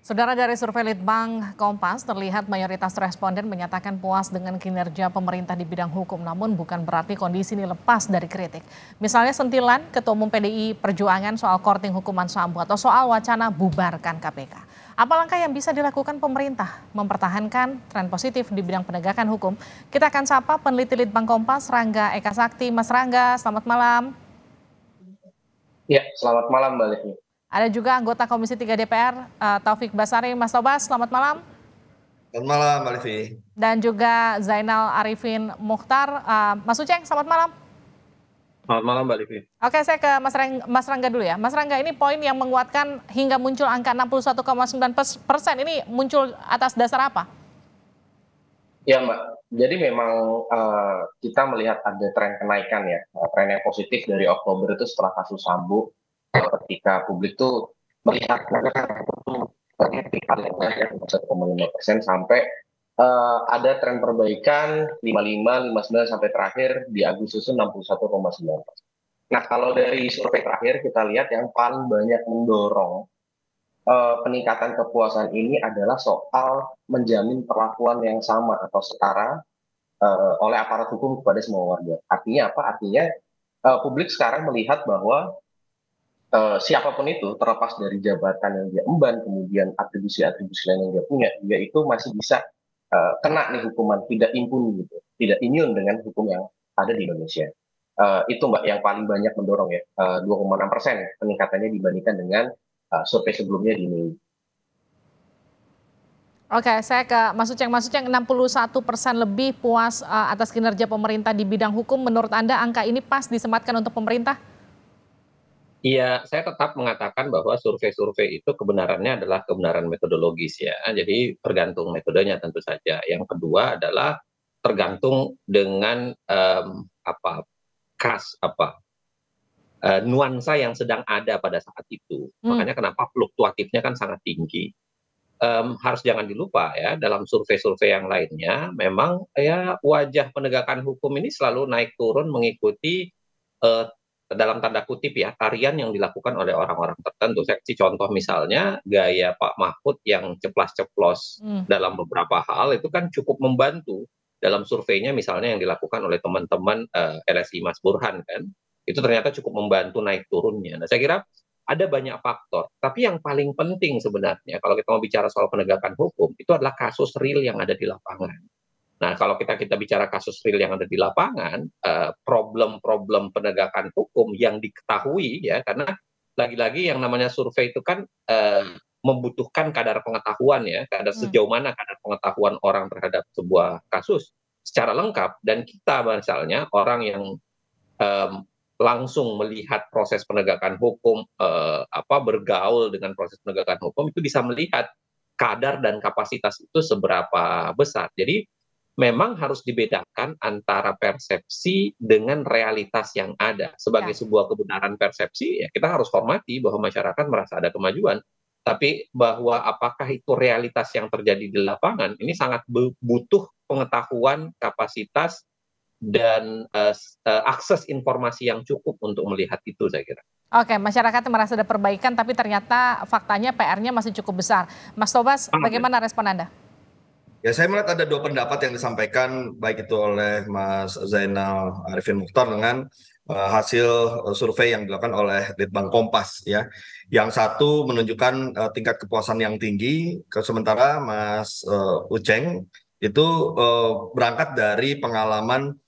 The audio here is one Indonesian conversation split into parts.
Saudara, dari survei Litbang Kompas terlihat mayoritas responden menyatakan puas dengan kinerja pemerintah di bidang hukum, namun bukan berarti kondisi ini lepas dari kritik. Misalnya sentilan Ketua Umum PDI Perjuangan soal korting hukuman Sambo atau soal wacana bubarkan KPK. Apa langkah yang bisa dilakukan pemerintah mempertahankan tren positif di bidang penegakan hukum? Kita akan sapa peneliti Litbang Kompas, Rangga Eka Sakti. Mas Rangga, selamat malam. Ya, selamat malam Mbak Livi. Ada juga anggota Komisi 3 DPR, Taufik Basari. Mas Tobas, selamat malam. Selamat malam, Mbak Livi. Dan juga Zainal Arifin Mukhtar. Mas Uceng, selamat malam. Selamat malam, Mbak Livi. Oke, saya ke Mas Rangga dulu ya. Mas Rangga, ini poin yang menguatkan hingga muncul angka 61,9%. Ini muncul atas dasar apa? Ya Mbak, jadi memang kita melihat ada tren kenaikan ya, tren yang positif dari Oktober itu setelah kasus Sambo, ketika publik tuh melihat itu paling naik 1,5% sampai ada tren perbaikan 55, 59 sampai terakhir di Agustus 61,9%. Nah, kalau dari survei terakhir kita lihat yang paling banyak mendorong peningkatan kepuasan ini adalah soal menjamin perlakuan yang sama atau setara oleh aparat hukum kepada semua warga. Artinya apa? Artinya publik sekarang melihat bahwa siapapun itu, terlepas dari jabatan yang dia emban, kemudian atribusi-atribusi lain yang dia punya, dia itu masih bisa kena nih hukuman, tidak impun gitu, tidak immune dengan hukum yang ada di Indonesia. Itu Mbak yang paling banyak mendorong ya, 2,6% peningkatannya dibandingkan dengan survei sebelumnya di Mei. Oke, saya ke Mas Uceng. Mas Uceng, 61% lebih puas atas kinerja pemerintah di bidang hukum. Menurut Anda angka ini pas disematkan untuk pemerintah? Iya, saya tetap mengatakan bahwa survei-survei itu kebenarannya adalah kebenaran metodologis ya. Jadi tergantung metodenya tentu saja. Yang kedua adalah tergantung dengan nuansa yang sedang ada pada saat itu. Makanya kenapa fluktuatifnya kan sangat tinggi. Harus jangan dilupa ya, dalam survei-survei yang lainnya memang ya wajah penegakan hukum ini selalu naik turun mengikuti dalam tanda kutip ya tarian yang dilakukan oleh orang-orang tertentu. Saya kasih contoh misalnya gaya Pak Mahfud yang ceplas-ceplos dalam beberapa hal itu kan cukup membantu dalam surveinya, misalnya yang dilakukan oleh teman-teman LSI Mas Burhan kan, itu ternyata cukup membantu naik turunnya. Nah, saya kira ada banyak faktor, tapi yang paling penting sebenarnya kalau kita mau bicara soal penegakan hukum itu adalah kasus real yang ada di lapangan. Nah, kalau kita bicara kasus real yang ada di lapangan, problem-problem penegakan hukum yang diketahui ya, karena lagi-lagi yang namanya survei itu kan membutuhkan kadar pengetahuan ya, sejauh mana kadar pengetahuan orang terhadap sebuah kasus secara lengkap, dan kita misalnya orang yang langsung melihat proses penegakan hukum, bergaul dengan proses penegakan hukum itu bisa melihat kadar dan kapasitas itu seberapa besar. Jadi memang harus dibedakan antara persepsi dengan realitas yang ada. Sebagai sebuah kebenaran persepsi, ya kita harus hormati bahwa masyarakat merasa ada kemajuan. Tapi bahwa apakah itu realitas yang terjadi di lapangan, ini sangat butuh pengetahuan, kapasitas, dan akses informasi yang cukup untuk melihat itu, saya kira. Oke, masyarakat merasa ada perbaikan, tapi ternyata faktanya PR-nya masih cukup besar. Mas Tobas, bagaimana respon Anda? Ya, saya melihat ada dua pendapat yang disampaikan baik itu oleh Mas Zainal Arifin Mukhtar dengan hasil survei yang dilakukan oleh Litbang Kompas ya. Yang satu menunjukkan tingkat kepuasan yang tinggi, sementara Mas Uceng itu berangkat dari pengalaman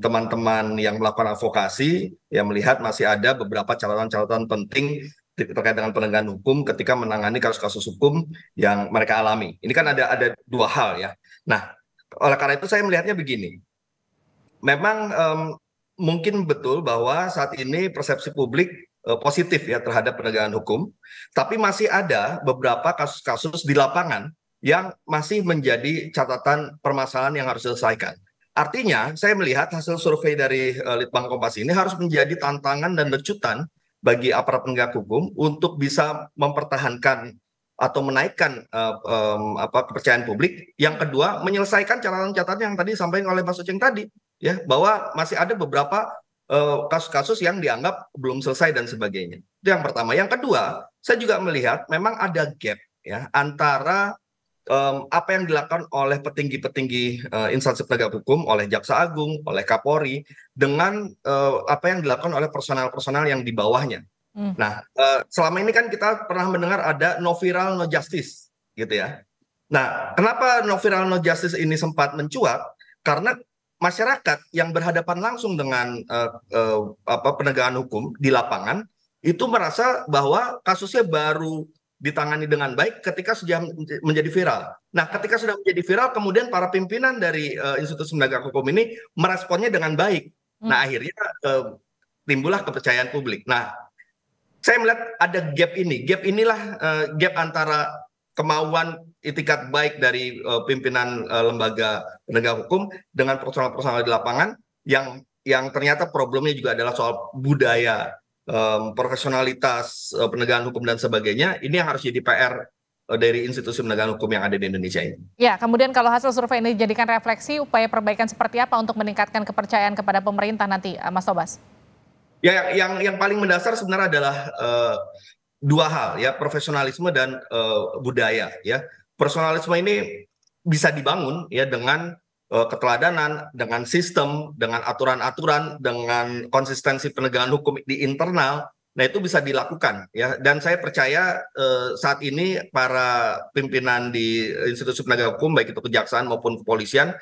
teman-teman yang melakukan advokasi, yang melihat masih ada beberapa catatan-catatan penting terkait dengan penegakan hukum ketika menangani kasus-kasus hukum yang mereka alami. Ini kan ada dua hal ya. Nah, oleh karena itu saya melihatnya begini. Memang mungkin betul bahwa saat ini persepsi publik positif ya terhadap penegakan hukum, tapi masih ada beberapa kasus-kasus di lapangan yang masih menjadi catatan permasalahan yang harus diselesaikan. Artinya, saya melihat hasil survei dari Litbang Kompas ini harus menjadi tantangan dan lecutan bagi aparat penegak hukum untuk bisa mempertahankan atau menaikkan kepercayaan publik. Yang kedua, menyelesaikan catatan-catatan yang tadi disampaikan oleh Mas Uceng tadi, ya, bahwa masih ada beberapa kasus-kasus yang dianggap belum selesai dan sebagainya. Itu yang pertama. Yang kedua, saya juga melihat memang ada gap ya antara apa yang dilakukan oleh petinggi-petinggi instansi penegak hukum, oleh Jaksa Agung, oleh Kapolri, dengan apa yang dilakukan oleh personal-personal yang di bawahnya. Nah, selama ini kan kita pernah mendengar ada no viral no justice, gitu ya. Nah, kenapa no viral no justice ini sempat mencuat? Karena masyarakat yang berhadapan langsung dengan penegakan hukum di lapangan itu merasa bahwa kasusnya baru ditangani dengan baik ketika sudah menjadi viral. Nah, ketika sudah menjadi viral, kemudian para pimpinan dari institusi penegak hukum ini meresponnya dengan baik. Nah, akhirnya timbullah kepercayaan publik. Nah, saya melihat ada gap ini. Gap inilah gap antara kemauan itikat baik dari pimpinan lembaga penegak hukum dengan personal-personal di lapangan yang ternyata problemnya juga adalah soal budaya, profesionalitas penegakan hukum dan sebagainya. Ini yang harus jadi PR dari institusi penegakan hukum yang ada di Indonesia ini. Ya, kemudian kalau hasil survei ini dijadikan refleksi, upaya perbaikan seperti apa untuk meningkatkan kepercayaan kepada pemerintah nanti, Mas Tobas? Ya, yang paling mendasar sebenarnya adalah dua hal, ya, profesionalisme dan budaya. Ya, profesionalisme ini bisa dibangun ya dengan keteladanan, dengan sistem, dengan aturan-aturan, dengan konsistensi penegakan hukum di internal. Nah, itu bisa dilakukan ya. Dan saya percaya saat ini para pimpinan di institusi penegak hukum, baik itu kejaksaan maupun kepolisian,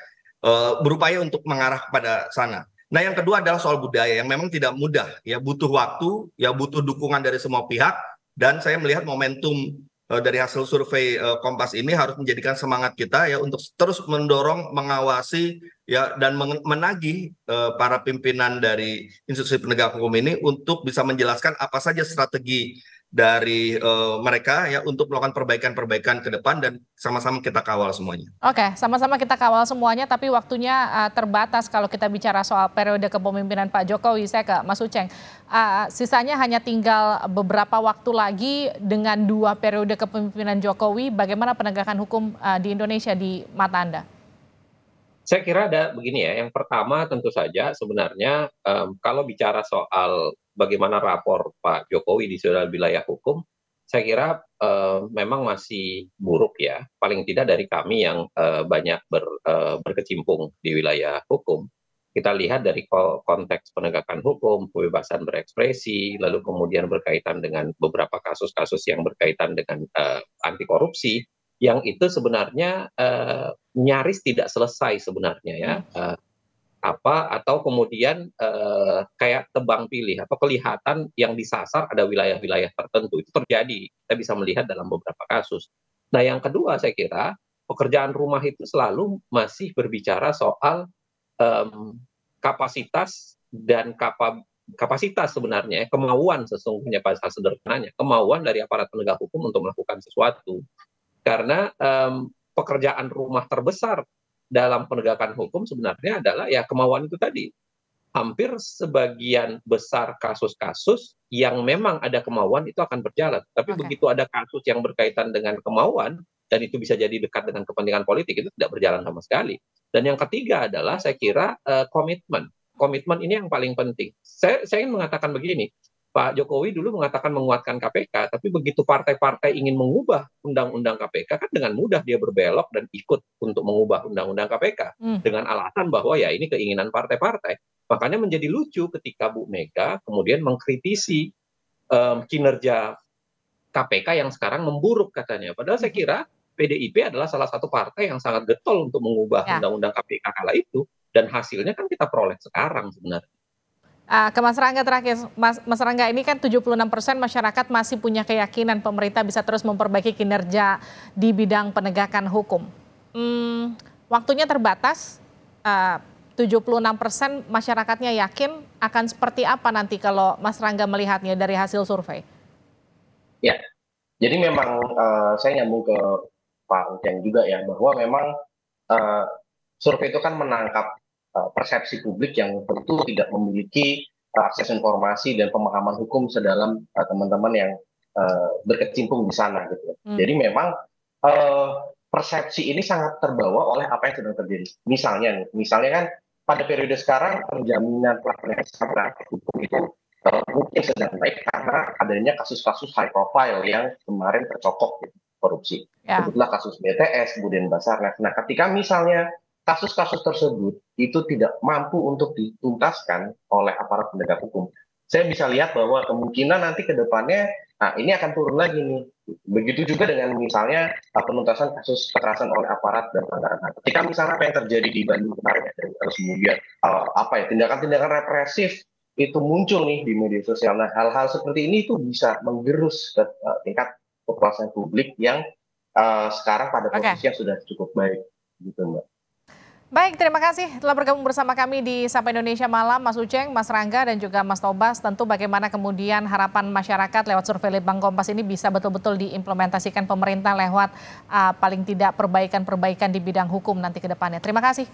berupaya untuk mengarah kepada sana. Nah, yang kedua adalah soal budaya yang memang tidak mudah, ya, butuh waktu, ya, butuh dukungan dari semua pihak. Dan saya melihat momentum dari hasil survei Kompas ini harus menjadikan semangat kita ya untuk terus mendorong, mengawasi, ya, dan menagih para pimpinan dari institusi penegak hukum ini untuk bisa menjelaskan apa saja strategi dari mereka ya untuk melakukan perbaikan-perbaikan ke depan, dan sama-sama kita kawal semuanya. Oke, sama-sama kita kawal semuanya, tapi waktunya terbatas kalau kita bicara soal periode kepemimpinan Pak Jokowi. Saya ke Mas Uceng, sisanya hanya tinggal beberapa waktu lagi dengan 2 periode kepemimpinan Jokowi. Bagaimana penegakan hukum di Indonesia di mata Anda? Saya kira ada begini ya, yang pertama tentu saja sebenarnya kalau bicara soal bagaimana rapor Pak Jokowi di segala wilayah hukum, saya kira memang masih buruk ya, paling tidak dari kami yang banyak berkecimpung di wilayah hukum. Kita lihat dari konteks penegakan hukum, kebebasan berekspresi, lalu kemudian berkaitan dengan beberapa kasus-kasus yang berkaitan dengan anti korupsi, yang itu sebenarnya nyaris tidak selesai sebenarnya ya. Atau kemudian kayak tebang pilih atau kelihatan yang disasar ada wilayah-wilayah tertentu. Itu terjadi, kita bisa melihat dalam beberapa kasus. Nah, yang kedua saya kira pekerjaan rumah itu selalu masih berbicara soal kapasitas dan kapasitas sebenarnya, kemauan sesungguhnya pada sederhananya, kemauan dari aparat penegak hukum untuk melakukan sesuatu. Karena pekerjaan rumah terbesar dalam penegakan hukum sebenarnya adalah ya kemauan itu tadi. Hampir sebagian besar kasus-kasus yang memang ada kemauan itu akan berjalan. Tapi begitu ada kasus yang berkaitan dengan kemauan, dan itu bisa jadi dekat dengan kepentingan politik, itu tidak berjalan sama sekali. Dan yang ketiga adalah saya kira komitmen. Komitmen ini yang paling penting. Saya ingin mengatakan begini, Pak Jokowi dulu mengatakan menguatkan KPK, tapi begitu partai-partai ingin mengubah undang-undang KPK, kan dengan mudah dia berbelok dan ikut untuk mengubah undang-undang KPK dengan alasan bahwa ya ini keinginan partai-partai. Makanya menjadi lucu ketika Bu Mega kemudian mengkritisi kinerja KPK yang sekarang memburuk katanya. Padahal saya kira PDIP adalah salah satu partai yang sangat getol untuk mengubah undang-undang KPK kala itu, dan hasilnya kan kita peroleh sekarang sebenarnya. Ke Mas Rangga terakhir, Mas Rangga, ini kan 76% masyarakat masih punya keyakinan pemerintah bisa terus memperbaiki kinerja di bidang penegakan hukum. Waktunya terbatas, 76% masyarakatnya yakin akan seperti apa nanti kalau Mas Rangga melihatnya dari hasil survei? Ya, jadi memang saya nyambung ke Pak Uceng juga ya, bahwa memang survei itu kan menangkap persepsi publik yang tentu tidak memiliki akses informasi dan pemahaman hukum sedalam teman-teman yang berkecimpung di sana gitu. Jadi memang persepsi ini sangat terbawa oleh apa yang sedang terjadi. Misalnya kan pada periode sekarang penjaminan pelaksanaan hukum itu mungkin sedang baik karena adanya kasus-kasus high profile yang kemarin tercokok gitu. korupsi. Ya. Sebutlah kasus BTS, kemudian Basarnas. Nah, ketika misalnya kasus-kasus tersebut itu tidak mampu untuk dituntaskan oleh aparat penegak hukum, saya bisa lihat bahwa kemungkinan nanti ke depannya, nah ini akan turun lagi nih. Begitu juga dengan misalnya penuntasan kasus kekerasan oleh aparat dan pelanggaran HAM. Ketika misalnya apa yang terjadi di Bandung kemarin, terus kemudian apa ya tindakan-tindakan represif itu muncul nih di media sosial. Nah, hal-hal seperti ini itu bisa menggerus ke tingkat kepuasan publik yang sekarang pada Oke. posisi yang sudah cukup baik, gitu Mbak. Baik, terima kasih telah bergabung bersama kami di Sapa Indonesia Malam, Mas Uceng, Mas Rangga, dan juga Mas Tobas. Tentu bagaimana kemudian harapan masyarakat lewat survei Litbang Kompas ini bisa betul-betul diimplementasikan pemerintah lewat paling tidak perbaikan-perbaikan di bidang hukum nanti ke depannya. Terima kasih.